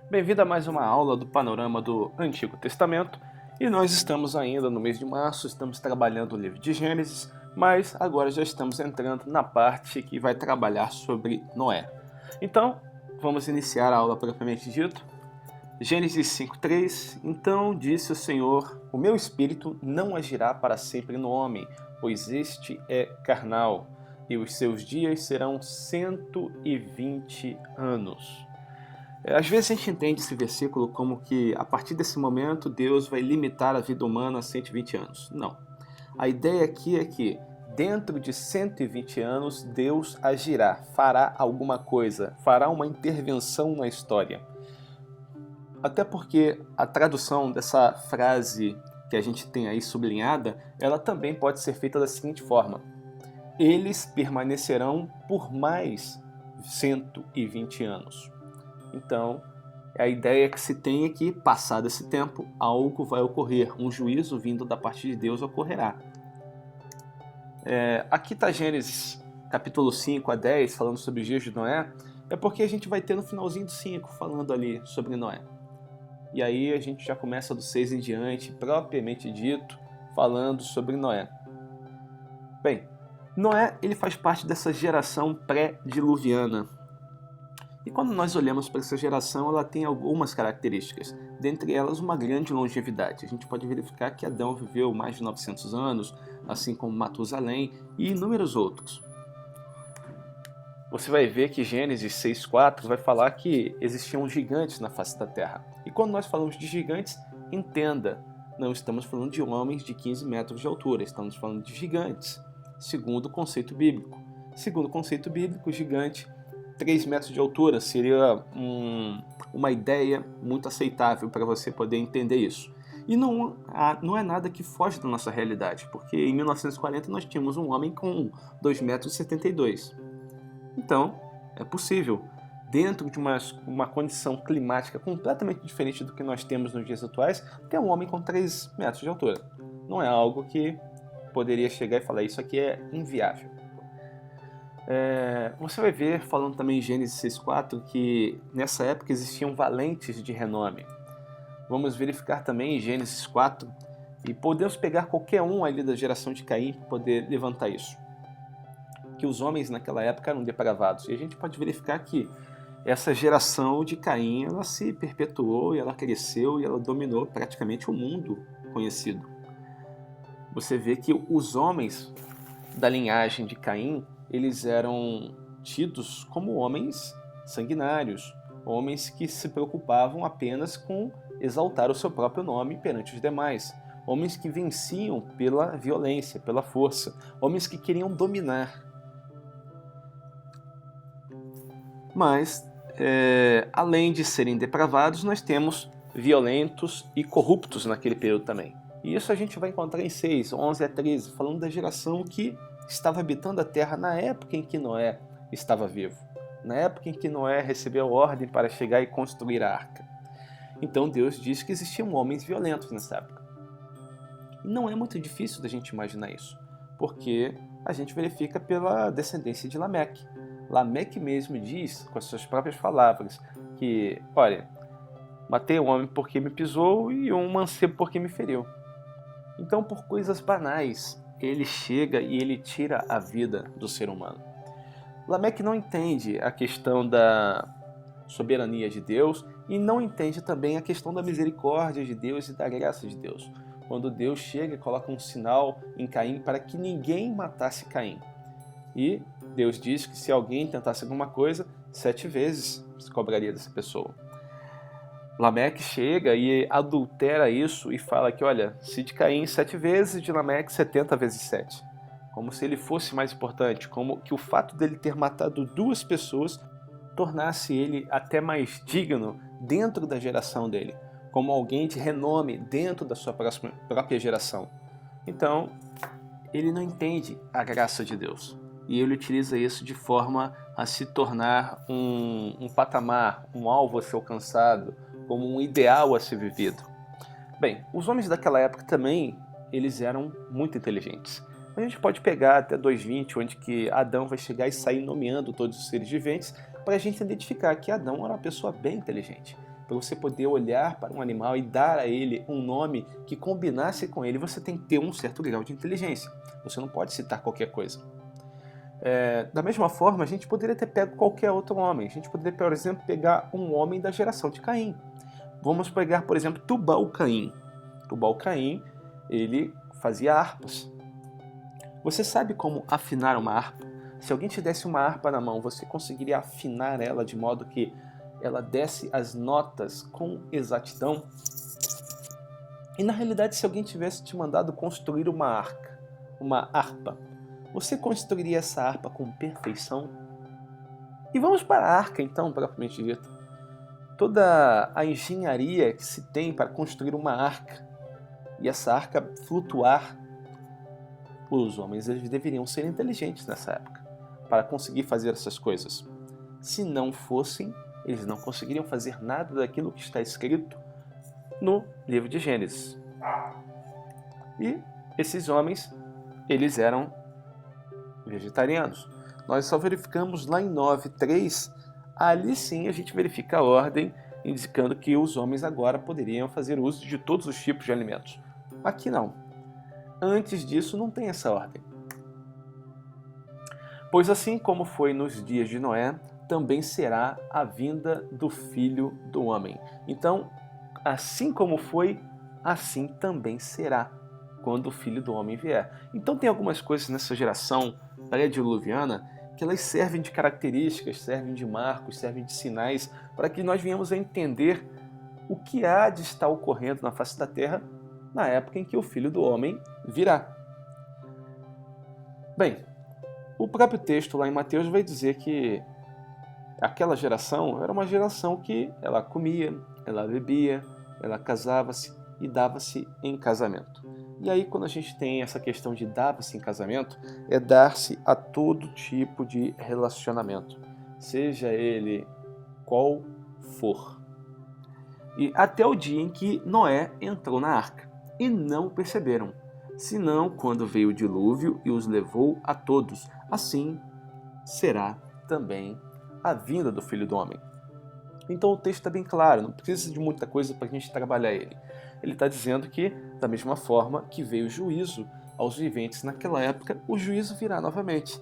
Bem-vindo a mais uma aula do Panorama do Antigo Testamento. E nós estamos ainda no mês de março, estamos trabalhando o livro de Gênesis, mas agora já estamos entrando na parte que vai trabalhar sobre Noé. Então, vamos iniciar a aula propriamente dito. Gênesis 5:3. Então disse o Senhor: o meu espírito não agirá para sempre no homem, pois este é carnal, e os seus dias serão 120 anos. Às vezes a gente entende esse versículo como que a partir desse momento Deus vai limitar a vida humana a 120 anos. Não. A ideia aqui é que dentro de 120 anos Deus agirá, fará alguma coisa, fará uma intervenção na história. Até porque a tradução dessa frase que a gente tem aí sublinhada, ela também pode ser feita da seguinte forma: eles permanecerão por mais 120 anos. Então, a ideia que se tem é que, passado esse tempo, algo vai ocorrer, um juízo vindo da parte de Deus ocorrerá. Aqui está Gênesis capítulo 5 a 10, falando sobre os dias de Noé, é porque a gente vai ter no finalzinho do 5, falando ali sobre Noé. E aí a gente já começa do 6 em diante, propriamente dito, falando sobre Noé. Bem, Noé ele faz parte dessa geração pré-diluviana. E quando nós olhamos para essa geração, ela tem algumas características, dentre elas uma grande longevidade. A gente pode verificar que Adão viveu mais de 900 anos, assim como Matusalém e inúmeros outros. Você vai ver que Gênesis 6:4 vai falar que existiam gigantes na face da terra. E quando nós falamos de gigantes, entenda, não estamos falando de homens de 15 metros de altura, estamos falando de gigantes, segundo o conceito bíblico. Segundo o conceito bíblico, gigante 3 metros de altura seria uma ideia muito aceitável para você poder entender isso. E não é nada que foge da nossa realidade, porque em 1940 nós tínhamos um homem com 2,72 m. Então, é possível, dentro de uma condição climática completamente diferente do que nós temos nos dias atuais, ter um homem com 3 metros de altura. Não é algo que poderia chegar e falar, isso aqui é inviável. Você vai ver, falando também em Gênesis 6:4, que nessa época existiam valentes de renome. Vamos verificar também em Gênesis 4, e podemos pegar qualquer um ali da geração de Caim para poder levantar isso. Que os homens naquela época eram depravados. E a gente pode verificar que essa geração de Caim, ela se perpetuou, e ela cresceu, e ela dominou praticamente o mundo conhecido. Você vê que os homens da linhagem de Caim, eles eram tidos como homens sanguinários, homens que se preocupavam apenas com exaltar o seu próprio nome perante os demais, homens que venciam pela violência, pela força, homens que queriam dominar. Mas, além de serem depravados, nós temos violentos e corruptos naquele período também. E isso a gente vai encontrar em 6, 11 a 13, falando da geração que estava habitando a terra na época em que Noé estava vivo, na época em que Noé recebeu a ordem para chegar e construir a arca. Então Deus diz que existiam homens violentos nessa época. E não é muito difícil da gente imaginar isso, porque a gente verifica pela descendência de Lameque. Lameque mesmo diz, com as suas próprias palavras, que, olha, matei um homem porque me pisou e um mancebo porque me feriu. Então, por coisas banais, ele chega e ele tira a vida do ser humano. Lameque não entende a questão da soberania de Deus e não entende também a questão da misericórdia de Deus e da graça de Deus. Quando Deus chega e coloca um sinal em Caim para que ninguém matasse Caim. E Deus diz que se alguém tentasse alguma coisa, 7 vezes se cobraria dessa pessoa. Lameque chega e adultera isso e fala que, olha, se de Caim 7 vezes, de Lameque 70 vezes 7. Como se ele fosse mais importante, como que o fato dele ter matado 2 pessoas tornasse ele até mais digno dentro da geração dele, como alguém de renome dentro da sua própria geração. Então, ele não entende a graça de Deus. E ele utiliza isso de forma a se tornar um patamar, um alvo a ser alcançado, como um ideal a ser vivido. Bem, os homens daquela época também, eles eram muito inteligentes. A gente pode pegar até 2:20, onde que Adão vai chegar e sair nomeando todos os seres viventes, para a gente identificar que Adão era uma pessoa bem inteligente. para você poder olhar para um animal e dar a ele um nome que combinasse com ele, você tem que ter um certo grau de inteligência. Você não pode citar qualquer coisa. Da mesma forma, a gente poderia ter pego qualquer outro homem. A gente poderia, por exemplo, pegar um homem da geração de Caim. Vamos pegar, por exemplo, Tubal-Caim. Tubal-Caim, ele fazia harpas. Você sabe como afinar uma harpa? Se alguém te desse uma harpa na mão, você conseguiria afinar ela de modo que ela desse as notas com exatidão? E na realidade, se alguém tivesse te mandado construir uma harpa, você construiria essa harpa com perfeição? E vamos para a arca, então, propriamente dito. Toda a engenharia que se tem para construir uma arca, e essa arca flutuar, os homens eles deveriam ser inteligentes nessa época, para conseguir fazer essas coisas. Se não fossem, eles não conseguiriam fazer nada daquilo que está escrito no livro de Gênesis. E esses homens, eles eram vegetarianos. Nós só verificamos lá em 9:3, ali sim a gente verifica a ordem, indicando que os homens agora poderiam fazer uso de todos os tipos de alimentos. Aqui não. Antes disso não tem essa ordem. Pois assim como foi nos dias de Noé, também será a vinda do Filho do Homem. Então, assim como foi, assim também será quando o Filho do Homem vier. Então tem algumas coisas nessa geração pré-diluviana que elas servem de características, servem de marcos, servem de sinais, para que nós venhamos a entender o que há de estar ocorrendo na face da Terra na época em que o Filho do Homem virá. Bem, o próprio texto lá em Mateus vai dizer que aquela geração era uma geração que ela comia, ela bebia, ela casava-se e dava-se em casamento. E aí, quando a gente tem essa questão de dar-se em casamento, é dar-se a todo tipo de relacionamento, seja ele qual for. E até o dia em que Noé entrou na arca, e não perceberam, senão quando veio o dilúvio e os levou a todos. Assim será também a vinda do Filho do Homem. Então o texto está bem claro, não precisa de muita coisa para a gente trabalhar ele. Ele está dizendo que, da mesma forma que veio o juízo aos viventes naquela época, o juízo virá novamente.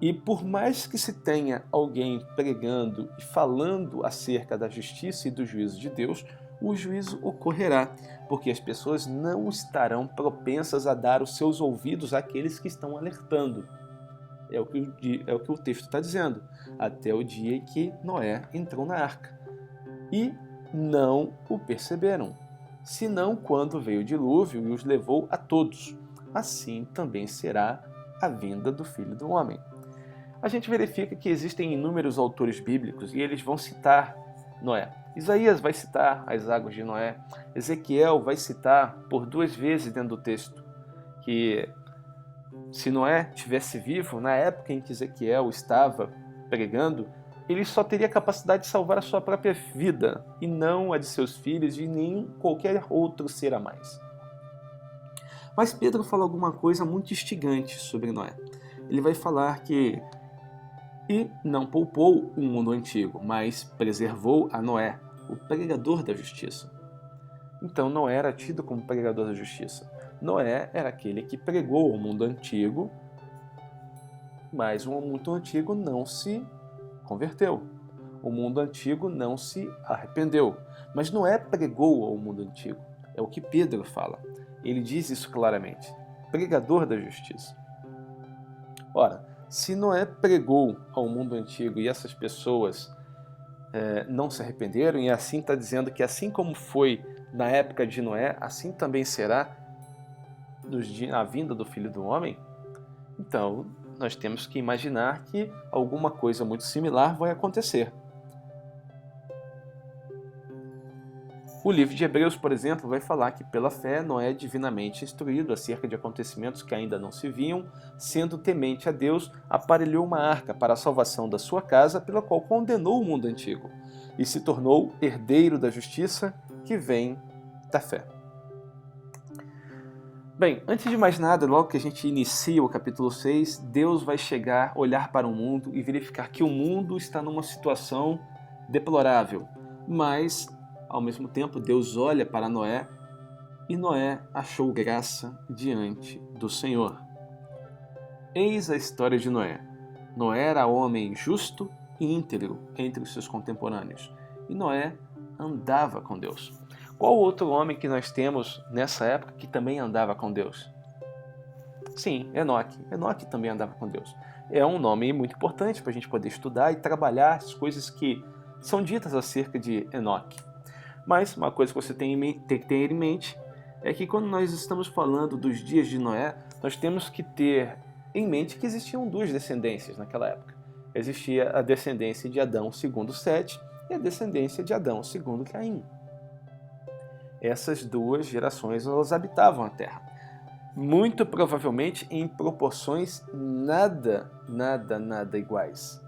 E por mais que se tenha alguém pregando e falando acerca da justiça e do juízo de Deus, o juízo ocorrerá, porque as pessoas não estarão propensas a dar os seus ouvidos àqueles que estão alertando. É o que o texto está dizendo, até o dia em que Noé entrou na arca. E não o perceberam, senão quando veio o dilúvio e os levou a todos. Assim também será a vinda do Filho do Homem. A gente verifica que existem inúmeros autores bíblicos e eles vão citar Noé. Isaías vai citar as águas de Noé. Ezequiel vai citar por 2 vezes dentro do texto que se Noé tivesse vivo, na época em que Ezequiel estava pregando, ele só teria capacidade de salvar a sua própria vida e não a de seus filhos e nem qualquer outro ser a mais. Mas Pedro fala alguma coisa muito instigante sobre Noé. Ele vai falar que e não poupou o mundo antigo, mas preservou a Noé, o pregador da justiça. Então Noé era tido como pregador da justiça. Noé era aquele que pregou o mundo antigo, mas o mundo antigo não se converteu. O mundo antigo não se arrependeu. Mas Noé pregou ao mundo antigo. É o que Pedro fala. Ele diz isso claramente. Pregador da justiça. Ora, se Noé pregou ao mundo antigo e essas pessoas não se arrependeram, e assim está dizendo que assim como foi na época de Noé, assim também será na vinda do Filho do Homem, então nós temos que imaginar que alguma coisa muito similar vai acontecer. O livro de Hebreus, por exemplo, vai falar que pela fé Noé é divinamente instruído acerca de acontecimentos que ainda não se viam, sendo temente a Deus, aparelhou uma arca para a salvação da sua casa, pela qual condenou o mundo antigo, e se tornou herdeiro da justiça que vem da fé. Bem, antes de mais nada, logo que a gente inicia o capítulo 6, Deus vai chegar, olhar para o mundo e verificar que o mundo está numa situação deplorável, mas ao mesmo tempo, Deus olha para Noé e Noé achou graça diante do Senhor. Eis a história de Noé. Noé era homem justo e íntegro entre os seus contemporâneos. E Noé andava com Deus. Qual outro homem que nós temos nessa época que também andava com Deus? Sim, Enoque. Enoque também andava com Deus. É um nome muito importante para a gente poder estudar e trabalhar as coisas que são ditas acerca de Enoque. Mas uma coisa que você tem que ter em mente é que quando nós estamos falando dos dias de Noé, nós temos que ter em mente que existiam duas descendências naquela época. Existia a descendência de Adão segundo Sete e a descendência de Adão segundo Caim. Essas duas gerações elas habitavam a Terra. Muito provavelmente em proporções nada iguais.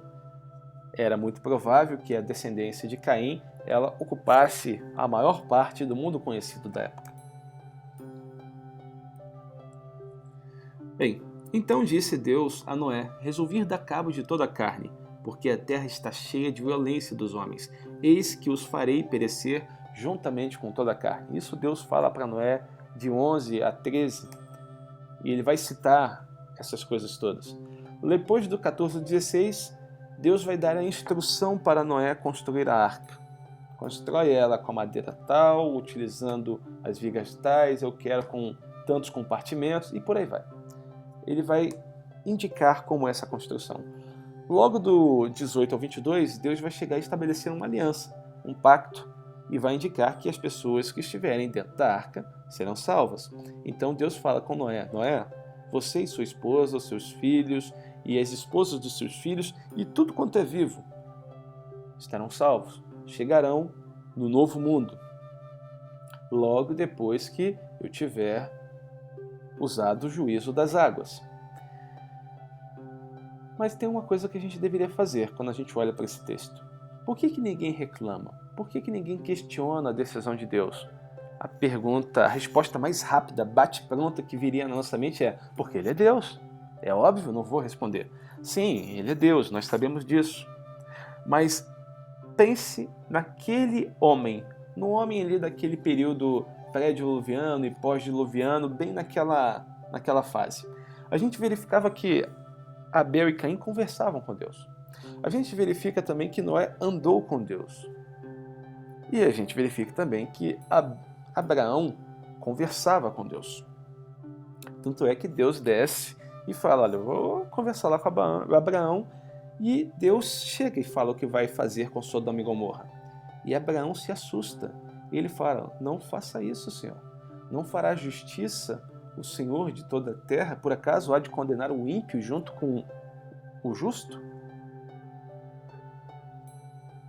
Era muito provável que a descendência de Caim ela ocupasse a maior parte do mundo conhecido da época. Bem, então disse Deus a Noé: resolvi dar cabo de toda a carne, porque a terra está cheia de violência dos homens. Eis que os farei perecer juntamente com toda a carne. Isso Deus fala para Noé de 11 a 13. E ele vai citar essas coisas todas. Depois do 14 a 16, Deus vai dar a instrução para Noé construir a arca. Constrói ela com a madeira tal, utilizando as vigas tais, eu quero com tantos compartimentos e por aí vai. Ele vai indicar como é essa construção. Logo do 18 ao 22, Deus vai chegar a estabelecer uma aliança, um pacto, e vai indicar que as pessoas que estiverem dentro da arca serão salvas. Então Deus fala com Noé: Noé, você e sua esposa, os seus filhos e as esposas dos seus filhos e tudo quanto é vivo estarão salvos. Chegarão no novo mundo, logo depois que eu tiver usado o juízo das águas. Mas tem uma coisa que a gente deveria fazer quando a gente olha para esse texto. Por que ninguém reclama? Por que ninguém questiona a decisão de Deus? A resposta mais rápida, bate-pronta que viria na nossa mente é: porque Ele é Deus. É óbvio, não vou responder. Sim, Ele é Deus, nós sabemos disso. Mas pense naquele homem, no homem ali daquele período pré-diluviano e pós-diluviano, bem naquela fase. A gente verificava que Abel e Caim conversavam com Deus. A gente verifica também que Noé andou com Deus. E a gente verifica também que Abraão conversava com Deus. Tanto é que Deus desce e fala: olha, eu vou conversar lá com Abraão. E Deus chega e fala o que vai fazer com Sodoma e Gomorra. E Abraão se assusta. E ele fala: não faça isso, Senhor. Não fará justiça o Senhor de toda a terra? Por acaso há de condenar o ímpio junto com o justo?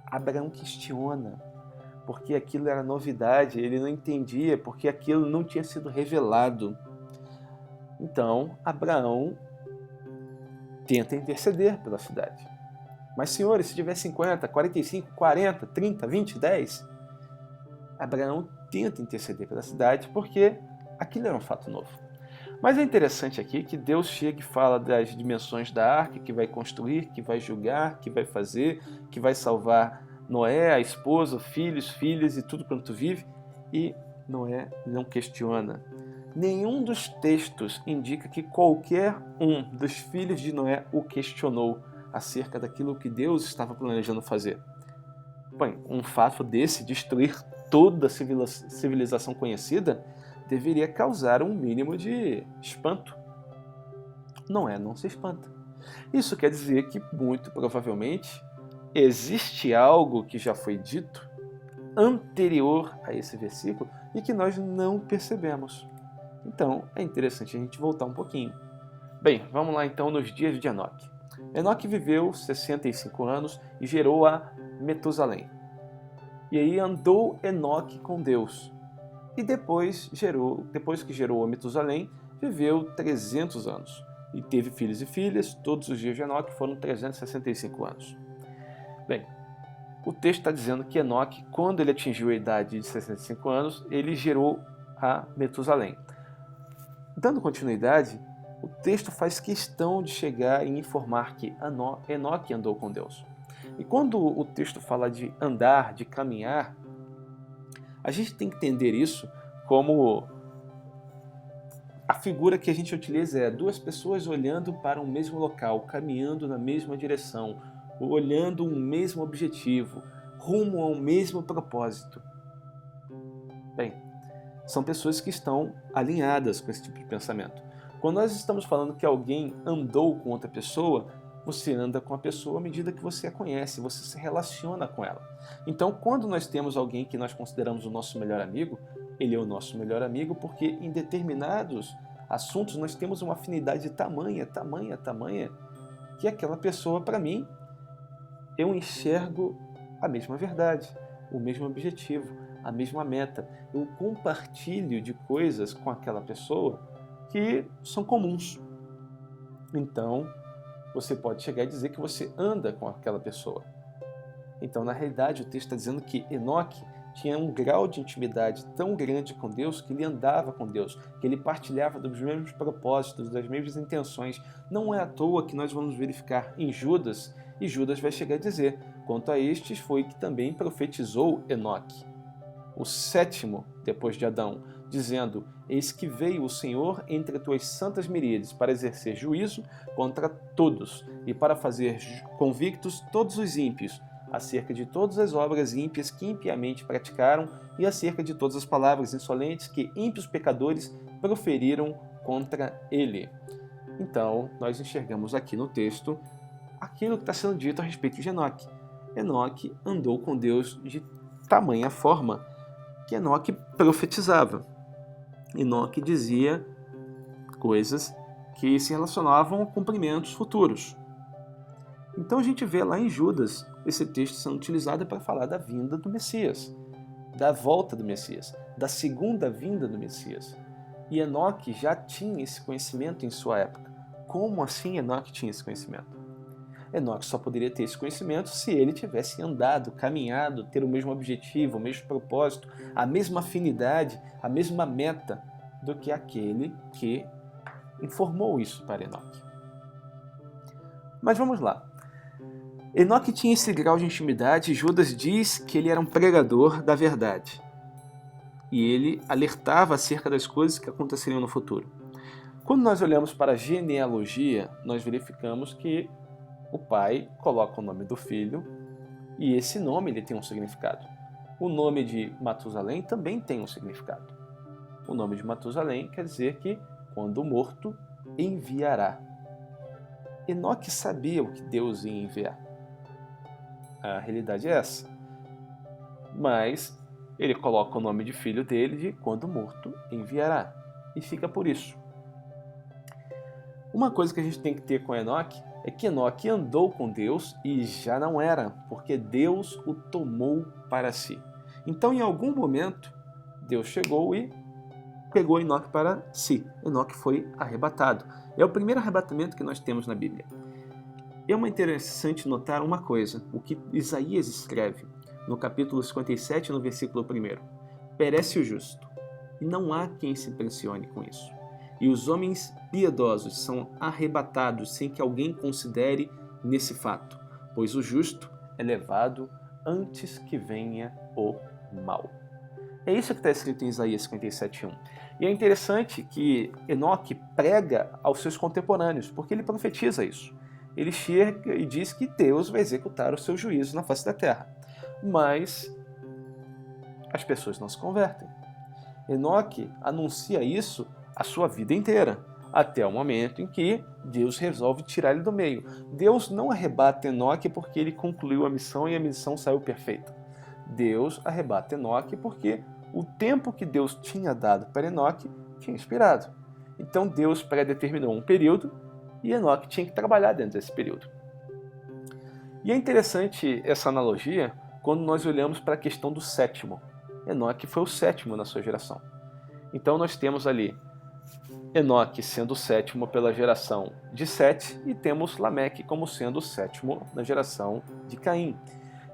Abraão questiona, porque aquilo era novidade, ele não entendia, porque aquilo não tinha sido revelado. Então, Abraão tenta interceder pela cidade. Mas, senhores, se tiver 50, 45, 40, 30, 20, 10, Abraão tenta interceder pela cidade porque aquilo era um fato novo. Mas é interessante aqui que Deus chega e fala das dimensões da arca, que vai construir, que vai julgar, que vai fazer, que vai salvar Noé, a esposa, filhos, filhas e tudo quanto vive, e Noé não questiona. Nenhum dos textos indica que qualquer um dos filhos de Noé o questionou acerca daquilo que Deus estava planejando fazer. Bem, um fato desse, destruir toda a civilização conhecida, deveria causar um mínimo de espanto. Noé não se espanta. Isso quer dizer que, muito provavelmente, existe algo que já foi dito anterior a esse versículo e que nós não percebemos. Então, é interessante a gente voltar um pouquinho. Bem, vamos lá então nos dias de Enoque. Enoque viveu 65 anos e gerou a Metusalém. E aí andou Enoque com Deus. E depois que gerou a Metusalém, viveu 300 anos. E teve filhos e filhas, todos os dias de Enoque foram 365 anos. Bem, o texto está dizendo que Enoque, quando ele atingiu a idade de 65 anos, ele gerou a Metusalém. Dando continuidade, o texto faz questão de chegar e informar que Enoque andou com Deus. E quando o texto fala de andar, de caminhar, A gente tem que entender isso como a figura que a gente utiliza é duas pessoas olhando para um mesmo local, caminhando na mesma direção, olhando um mesmo objetivo, rumo ao mesmo propósito. Bem, são pessoas que estão alinhadas com esse tipo de pensamento. Quando nós estamos falando que alguém andou com outra pessoa, você anda com a pessoa à medida que você a conhece, você se relaciona com ela. Então, quando nós temos alguém que nós consideramos o nosso melhor amigo, ele é o nosso melhor amigo porque em determinados assuntos nós temos uma afinidade tamanha, que aquela pessoa, para mim, eu enxergo a mesma verdade, o mesmo objetivo, a mesma meta. Eu compartilho de coisas com aquela pessoa que são comuns. Então, você pode chegar e dizer que você anda com aquela pessoa. Então, na realidade, o texto está dizendo que Enoque tinha um grau de intimidade tão grande com Deus que ele andava com Deus, que ele partilhava dos mesmos propósitos, das mesmas intenções. Não é à toa que nós vamos verificar em Judas, e Judas vai chegar a dizer: quanto a estes foi que também profetizou Enoque, o sétimo depois de Adão, dizendo: eis que veio o Senhor entre tuas santas miríades para exercer juízo contra todos e para fazer convictos todos os ímpios, acerca de todas as obras ímpias que impiamente praticaram e acerca de todas as palavras insolentes que ímpios pecadores proferiram contra ele. Então, nós enxergamos aqui no texto aquilo que está sendo dito a respeito de Enoque. Enoque andou com Deus de tamanha forma que Enoque profetizava. Enoque dizia coisas que se relacionavam a cumprimentos futuros. Então a gente vê lá em Judas esse texto sendo utilizado para falar da vinda do Messias, da volta do Messias, da segunda vinda do Messias. E Enoque já tinha esse conhecimento em sua época. Como assim Enoque tinha esse conhecimento? Enoque só poderia ter esse conhecimento se ele tivesse andado, caminhado, ter o mesmo objetivo, o mesmo propósito, a mesma afinidade, a mesma meta do que aquele que informou isso para Enoque. Mas vamos lá. Enoque tinha esse grau de intimidade e Judas diz que ele era um pregador da verdade. E ele alertava acerca das coisas que aconteceriam no futuro. Quando nós olhamos para a genealogia, nós verificamos que o pai coloca o nome do filho e esse nome ele tem um significado. O nome de Matusalém também tem um significado. O nome de Matusalém quer dizer que, quando morto, enviará. Enoque sabia o que Deus ia enviar. A realidade é essa. Mas ele coloca o nome de filho dele de quando morto, enviará. E fica por isso. Uma coisa que a gente tem que ter com Enoque é que Enoque andou com Deus e já não era, porque Deus o tomou para si. Então, em algum momento, Deus chegou e pegou Enoque para si. Enoque foi arrebatado. É o primeiro arrebatamento que nós temos na Bíblia. É interessante notar uma coisa, o que Isaías escreve no capítulo 57, no versículo 1. Perece o justo, e não há quem se impressione com isso. E os homens piedosos são arrebatados sem que alguém considere nesse fato, pois o justo é levado antes que venha o mal. É isso que está escrito em Isaías 57:1. E é interessante que Enoque prega aos seus contemporâneos, porque ele profetiza isso. Ele chega e diz que Deus vai executar o seu juízo na face da terra. Mas as pessoas não se convertem. Enoque anuncia isso a sua vida inteira, até o momento em que Deus resolve tirar ele do meio. Deus não arrebata Enoque porque ele concluiu a missão e a missão saiu perfeita. Deus arrebata Enoque porque o tempo que Deus tinha dado para Enoque tinha expirado. Então Deus predeterminou um período e Enoque tinha que trabalhar dentro desse período. E é interessante essa analogia quando nós olhamos para a questão do sétimo. Enoque foi o sétimo na sua geração. Então nós temos ali Enoque sendo o sétimo pela geração de Sete e temos Lameque como sendo o sétimo na geração de Caim.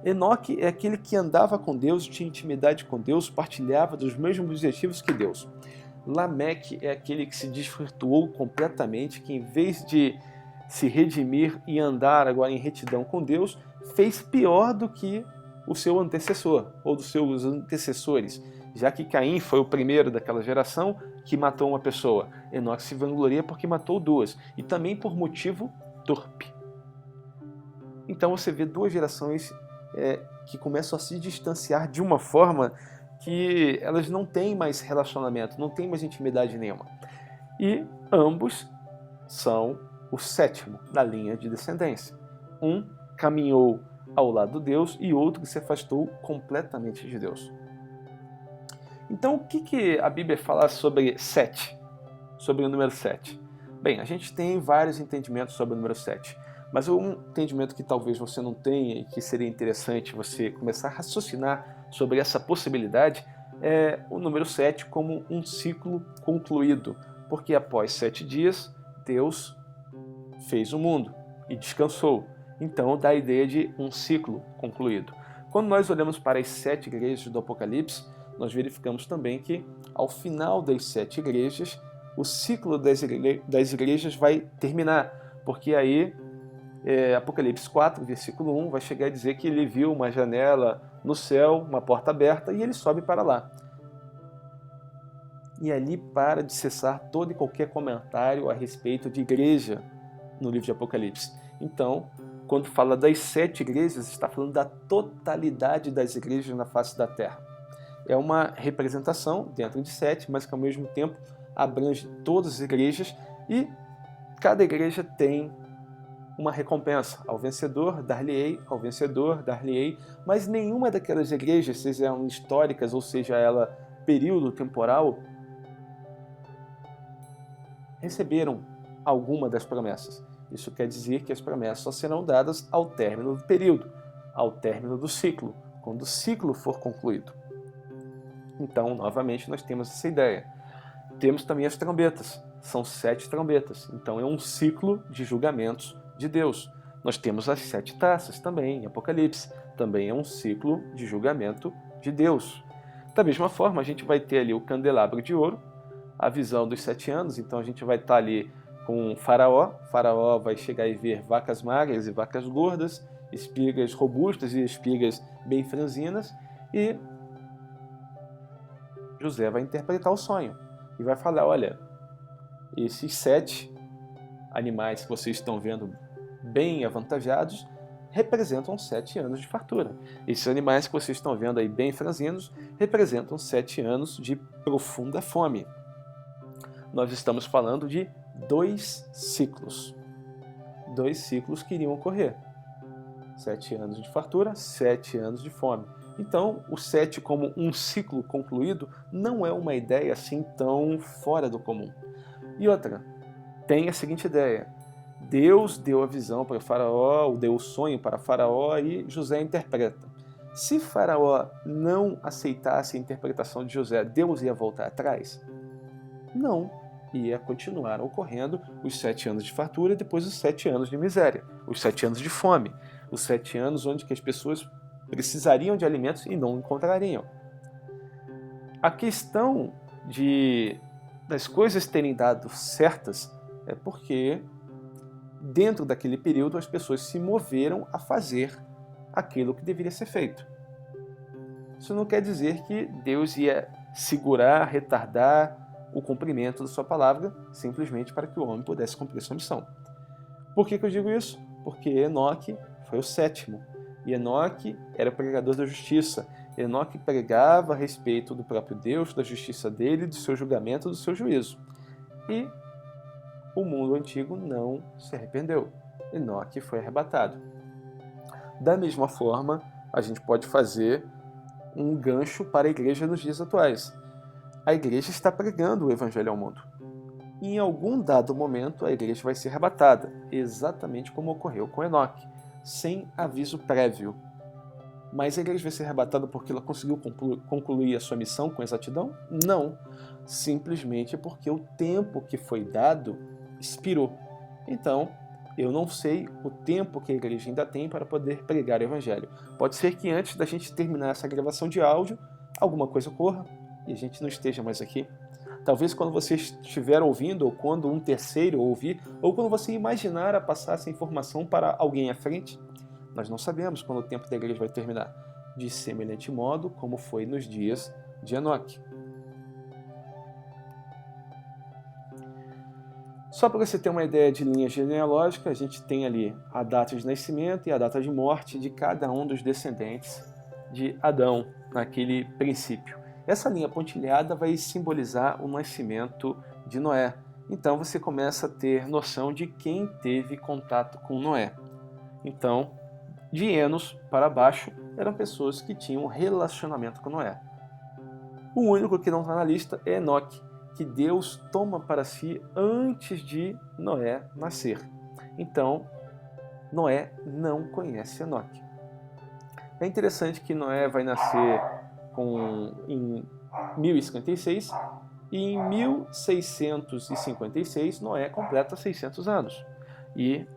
Enoque é aquele que andava com Deus, tinha intimidade com Deus, partilhava dos mesmos objetivos que Deus. Lameque é aquele que se desvirtuou completamente, que em vez de se redimir e andar agora em retidão com Deus, fez pior do que o seu antecessor, ou dos seus antecessores, já que Caim foi o primeiro daquela geração que matou uma pessoa. Enoque se vangloria porque matou duas, e também por motivo torpe. Então você vê duas gerações que começam a se distanciar de uma forma que elas não têm mais relacionamento, não têm mais intimidade nenhuma. E ambos são o sétimo da linha de descendência. Um caminhou ao lado de Deus e outro que se afastou completamente de Deus. Então, o que a Bíblia fala sobre 7? Sobre o número 7? Bem, a gente tem vários entendimentos sobre o número 7, mas um entendimento que talvez você não tenha e que seria interessante você começar a raciocinar sobre essa possibilidade é o número 7 como um ciclo concluído, porque após 7 dias, Deus fez o mundo e descansou. Então dá a ideia de um ciclo concluído. Quando nós olhamos para as 7 igrejas do Apocalipse, nós verificamos também que ao final das 7 igrejas, o ciclo das igrejas vai terminar, porque aí Apocalipse 4, versículo 1, vai chegar a dizer que ele viu uma janela no céu, uma porta aberta, e ele sobe para lá. E ali para de cessar todo e qualquer comentário a respeito de igreja no livro de Apocalipse. Então, quando fala das 7 igrejas, está falando da totalidade das igrejas na face da terra. É uma representação dentro de 7, mas que ao mesmo tempo abrange todas as igrejas e cada igreja tem uma recompensa. Ao vencedor, dar-lhe-ei, ao vencedor, dar-lhe-ei, mas nenhuma daquelas igrejas, sejam históricas ou seja ela período temporal, receberam alguma das promessas. Isso quer dizer que as promessas só serão dadas ao término do período, ao término do ciclo, quando o ciclo for concluído. Então, novamente, nós temos essa ideia. Temos também as trombetas. São 7 trombetas. Então, é um ciclo de julgamentos de Deus. Nós temos as 7 taças também, em Apocalipse. Também é um ciclo de julgamento de Deus. Da mesma forma, a gente vai ter ali o candelabro de ouro, a visão dos 7 anos. Então, a gente vai estar ali com o Faraó. Faraó vai chegar e ver vacas magras e vacas gordas, espigas robustas e espigas bem franzinas. E José vai interpretar o sonho e vai falar, olha, esses 7 animais que vocês estão vendo bem avantajados representam 7 anos de fartura. Esses animais que vocês estão vendo aí bem franzinos representam 7 anos de profunda fome. Nós estamos falando de 2 ciclos. 2 ciclos que iriam ocorrer. 7 anos de fartura, 7 anos de fome. Então, o 7 como um ciclo concluído não é uma ideia assim tão fora do comum. E outra, tem a seguinte ideia. Deus deu a visão para o Faraó, ou deu o sonho para Faraó e José interpreta. Se Faraó não aceitasse a interpretação de José, Deus ia voltar atrás? Não. Ia continuar ocorrendo os 7 anos de fartura e depois os 7 anos de miséria, os 7 anos de fome, os 7 anos onde que as pessoas precisariam de alimentos e não encontrariam. A questão das coisas terem dado certas é porque dentro daquele período as pessoas se moveram a fazer aquilo que deveria ser feito. Isso não quer dizer que Deus ia segurar, retardar o cumprimento da sua palavra simplesmente para que o homem pudesse cumprir sua missão. Por que eu digo isso? Porque Enoque foi o 7º. E Enoque era pregador da justiça. Enoque pregava a respeito do próprio Deus, da justiça dele, do seu julgamento, do seu juízo. E o mundo antigo não se arrependeu. Enoque foi arrebatado. Da mesma forma, a gente pode fazer um gancho para a igreja nos dias atuais. A igreja está pregando o evangelho ao mundo. E em algum dado momento, a igreja vai ser arrebatada, exatamente como ocorreu com Enoque, sem aviso prévio. Mas a igreja vai ser arrebatada porque ela conseguiu concluir a sua missão com exatidão? Não. Simplesmente porque o tempo que foi dado expirou. Então, eu não sei o tempo que a igreja ainda tem para poder pregar o evangelho. Pode ser que antes da gente terminar essa gravação de áudio, alguma coisa ocorra e a gente não esteja mais aqui. Talvez quando você estiver ouvindo, ou quando um terceiro ouvir, ou quando você imaginar a passar essa informação para alguém à frente. Nós não sabemos quando o tempo da igreja vai terminar. de semelhante modo como foi nos dias de Enoque. Só para você ter uma ideia de linha genealógica, a gente tem ali a data de nascimento e a data de morte de cada um dos descendentes de Adão, naquele princípio. Essa linha pontilhada vai simbolizar o nascimento de Noé. Então você começa a ter noção de quem teve contato com Noé. Então, de Enos para baixo, eram pessoas que tinham relacionamento com Noé. O único que não está na lista é Enoque, que Deus toma para si antes de Noé nascer. Então, Noé não conhece Enoque. É interessante que Noé vai nascer em 1056 e em 1656 Noé completa 600 anos. E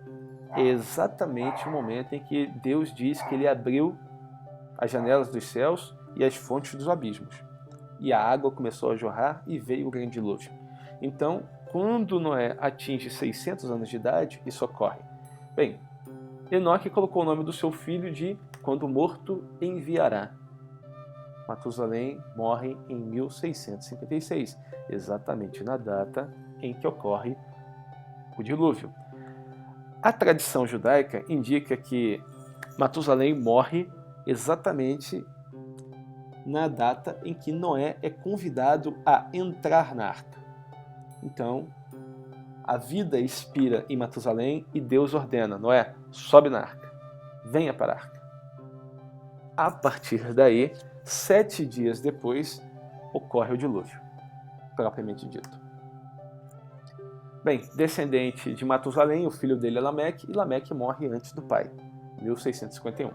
é exatamente o momento em que Deus diz que ele abriu as janelas dos céus e as fontes dos abismos. E a água começou a jorrar e veio o grande dilúvio. Então, quando Noé atinge 600 anos de idade, isso ocorre. Bem, Enoque colocou o nome do seu filho de quando morto enviará. Matusalém morre em 1656, exatamente na data em que ocorre o dilúvio. A tradição judaica indica que Matusalém morre exatamente na data em que Noé é convidado a entrar na arca. Então, a vida expira em Matusalém e Deus ordena: Noé, sobe na arca, venha para a arca. A partir daí, 7 dias depois, ocorre o dilúvio, propriamente dito. Bem, descendente de Matusalém, o filho dele é Lameque, e Lameque morre antes do pai, 1651.